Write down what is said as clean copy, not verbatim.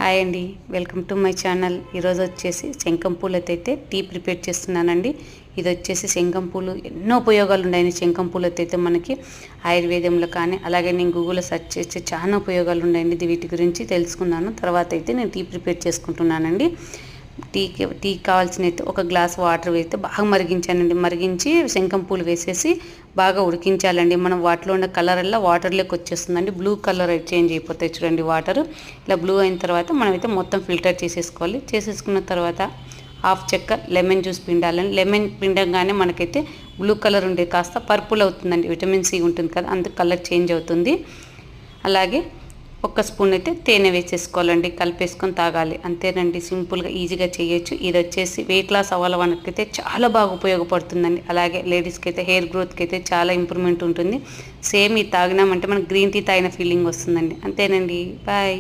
Hi అండి, welcome to my channel. ఈరోజు వచ్చేసి శంఖం పూలతో టీ ప్రిపేర్ చేస్తున్నానండి. ఇది వచ్చేసి శంఖం పూలు ఎన్నో ఉపయోగాలు ఉన్నాయండి. శంఖం పూలతో మనకి ఆయుర్వేదంలో కానీ అలాగే నేను గూగుల్లో సెర్చ్ చేసి చాలా ఉపయోగాలు ఉన్నాయండి. వీటి గురించి తెలుసుకున్నాను. తర్వాత అయితే నేను టీ ప్రిపేర్ చేసుకుంటున్నానండి. టీ కావాల్సిన అయితే ఒక గ్లాస్ వాటర్ వేస్తే బాగా మరిగించానండి. మరిగించి శంఖం పూలు వేసేసి బాగా ఉడికించాలండి. మనం వాటిలో ఉన్న కలర్ అలా వాటర్లోకి వచ్చేస్తుందండి. బ్లూ కలర్ చేంజ్ అయిపోతాయి చూడండి వాటర్. ఇలా బ్లూ అయిన తర్వాత మనమైతే మొత్తం ఫిల్టర్ చేసేసుకోవాలి. చేసేసుకున్న తర్వాత హాఫ్ చెక్క లెమన్ జ్యూస్ పిండాలండి. లెమన్ పిండంగానే మనకైతే బ్లూ కలర్ ఉండేది కాస్త పర్పుల్ అవుతుందండి. విటమిన్ సి ఉంటుంది కదా, అందుకు కలర్ చేంజ్ అవుతుంది. అలాగే ఒక స్పూన్ అయితే తేనె వేసేసుకోవాలండి. కలిపేసుకొని తాగాలి. అంతేనండి, సింపుల్గా ఈజీగా చేయొచ్చు. ఇది వచ్చేసి వెయిట్ లాస్ అవ్వాలి మనకైతే చాలా బాగా ఉపయోగపడుతుందండి. అలాగే లేడీస్కి అయితే హెయిర్ గ్రోత్కి అయితే చాలా ఇంప్రూవ్మెంట్ ఉంటుంది. సేమ్ ఇది తాగినామంటే మనకు గ్రీన్ టీ తాగిన ఫీలింగ్ వస్తుందండి. అంతేనండి, బాయ్.